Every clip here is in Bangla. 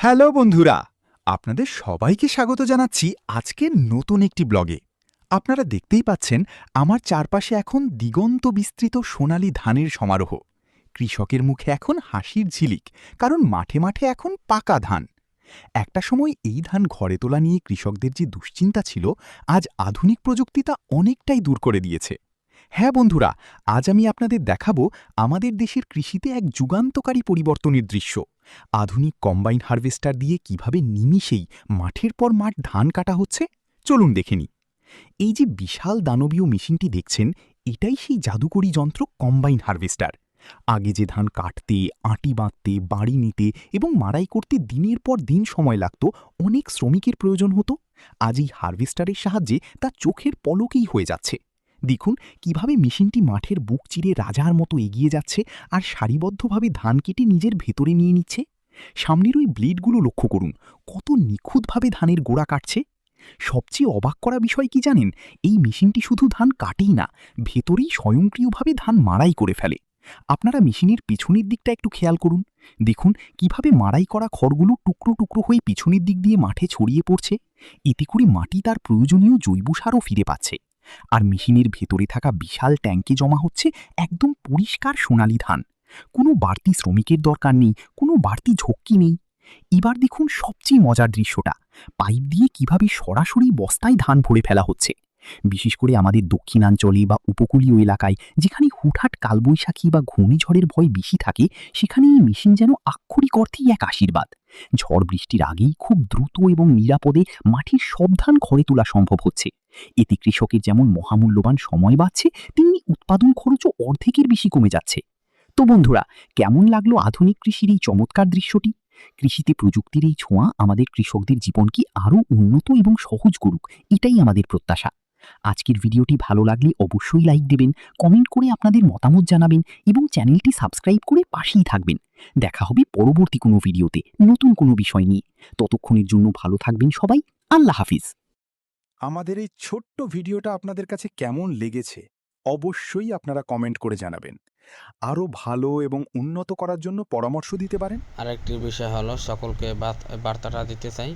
হ্যালো বন্ধুরা, আপনাদের সবাইকে স্বাগত জানাচ্ছি আজকের নতুন একটি ব্লগে। আপনারা দেখতেই পাচ্ছেন আমার চারপাশে এখন দিগন্ত বিস্তৃত সোনালী ধানের সমারোহ। কৃষকের মুখে এখন হাসির ঝিলিক, কারণ মাঠে মাঠে এখন পাকা ধান। একটা সময় এই ধান ঘরে তোলা নিয়ে কৃষকদের যে দুশ্চিন্তা ছিল, আজ আধুনিক প্রযুক্তি তা অনেকটাই দূর করে দিয়েছে। হ্যাঁ বন্ধুরা, আজ আমি আপনাদের দেখাবো আমাদের দেশের কৃষিতে এক যুগান্তকারী পরিবর্তনের দৃশ্য। আধুনিক কম্বাইন হারভেস্টার দিয়ে কিভাবে নিমিষেই মাঠের পর মাঠ ধান কাটা হচ্ছে, চলুন দেখে নিই। এই যে বিশাল দানবীয় মেশিনটি দেখছেন, এটাই সেই জাদুকরী যন্ত্র কম্বাইন হারভেস্টার। আগে যে ধান কাটতে, আঁটি বাঁধতে, বাড়ি নিতে এবং মাড়াই করতে দিনের পর দিন সময় লাগত, অনেক শ্রমিকের প্রয়োজন হতো, আজ এই হারভেস্টারের সাহায্যে তা চোখের পলকেই হয়ে যাচ্ছে। দেখুন কিভাবে মেশিনটি মাঠের বুক চিরে রাজার মতো এগিয়ে যাচ্ছে আর সারিবদ্ধভাবে ধান কেটে নিজের ভেতরে নিয়ে নিচ্ছে। সামনের ওই ব্লেডগুলো লক্ষ্য করুন, কত নিখুঁতভাবে ধানের গোড়া কাটছে। সবচেয়ে অবাক করা বিষয় কি জানেন, এই মেশিনটি শুধু ধান কাটেই না, ভেতরেই স্বয়ংক্রিয়ভাবে ধান মাড়াই করে ফেলে। আপনারা মেশিনের পিছনের দিকটা একটু খেয়াল করুন, দেখুন কিভাবে মাড়াই করা খড়গুলো টুকরো টুকরো হয়ে পিছনের দিক দিয়ে মাঠে ছড়িয়ে পড়ছে। এতে করে মাটি তার প্রয়োজনীয় জৈব সারও ফিরে পাচ্ছে। আর মেশিনের ভেতরে থাকা বিশাল ট্যাঙ্কে জমা হচ্ছে একদম পরিষ্কার সোনালী ধান। কোনো বাড়তি শ্রমিকের দরকার নেই, কোনো বাড়তি ঝক্কি নেই। এবার দেখুন সবচেয়ে মজার দৃশ্যটা, পাইপ দিয়ে কিভাবে সরাসরি বস্তায় ধান ভরে ফেলা হচ্ছে। বিশেষ করে আমাদের দক্ষিণাঞ্চলে বা উপকূলীয় এলাকায়, যেখানে হুটহাট কালবৈশাখী বা ঘূর্ণিঝড়ের ভয় বেশি থাকে, সেখানে এই মেশিন যেন আক্ষরিক অর্থেই এক আশীর্বাদ। ঝড় বৃষ্টির আগেই খুব দ্রুত এবং নিরাপদে মাঠের সব ধান ঘরে তোলা সম্ভব হচ্ছে। এতে কৃষকের যেমন মহামূল্যবান সময় বাঁচছে, তেমনি উৎপাদন খরচও অর্ধেকের বেশি কমে যাচ্ছে। তো বন্ধুরা, কেমন লাগলো আধুনিক কৃষির এই চমৎকার দৃশ্যটি? কৃষিতে প্রযুক্তির এই ছোঁয়া আমাদের কৃষকদের জীবনকে আরও উন্নত এবং সহজ করুক, এটাই আমাদের প্রত্যাশা। আজকের ভিডিওটি ভালো লাগলে অবশ্যই লাইক দেবেন, কমেন্ট করে আপনাদের মতামত জানাবেন এবং চ্যানেলটি সাবস্ক্রাইব করে পাশেই থাকবেন। দেখা হবে পরবর্তী কোনো ভিডিওতে নতুন কোনো বিষয় নিয়ে। ততক্ষণের জন্য ভালো থাকবেন সবাই। আল্লাহ হাফিজ। আমাদের এই ছোট্ট ভিডিওটা আপনাদের কাছে কেমন লেগেছে অবশ্যই আপনারা কমেন্ট করে জানাবেন। আরও ভালো এবং উন্নত করার জন্য পরামর্শ দিতে পারেন। আরেকটি বিষয় হলো, সকলকে বার্তাটা দিতে চাই।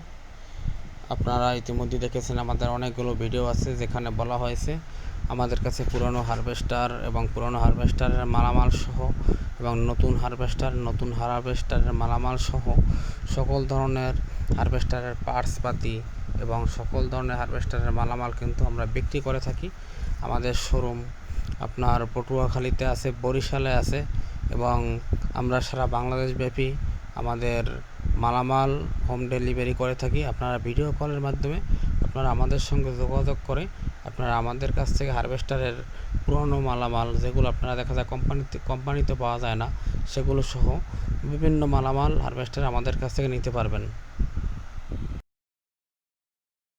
আপনারা ইতিমধ্যে দেখেছেন আমাদের অনেকগুলো ভিডিও আছে যেখানে বলা হয়েছে আমাদের কাছে পুরনো হারভেস্টার এবং পুরনো হারভেস্টারের মালামাল সহ এবং নতুন হারভেস্টারের মালামাল সহ সকল ধরনের হারভেস্টারের পার্টসপাতি এবং সকল ধরনের হারভেস্টারের মালামাল কিন্তু আমরা বিক্রি করে থাকি। আমাদের শোরুম আপনার পটুয়াখালীতে আছে, বরিশালে আছে এবং আমরা সারা বাংলাদেশব্যাপী আমাদের মালামাল হোম ডেলিভারি করে থাকি। আপনারা ভিডিও কলের মাধ্যমে আপনারা আমাদের সঙ্গে যোগাযোগ করে আপনারা আমাদের কাছ থেকে হারভেস্টারের পুরনো মালামাল, যেগুলো আপনারা দেখা যায় কোম্পানিতে পাওয়া যায় না, সেগুলো সহ বিভিন্ন মালামাল হারভেস্টার আমাদের কাছ থেকে নিতে পারবেন।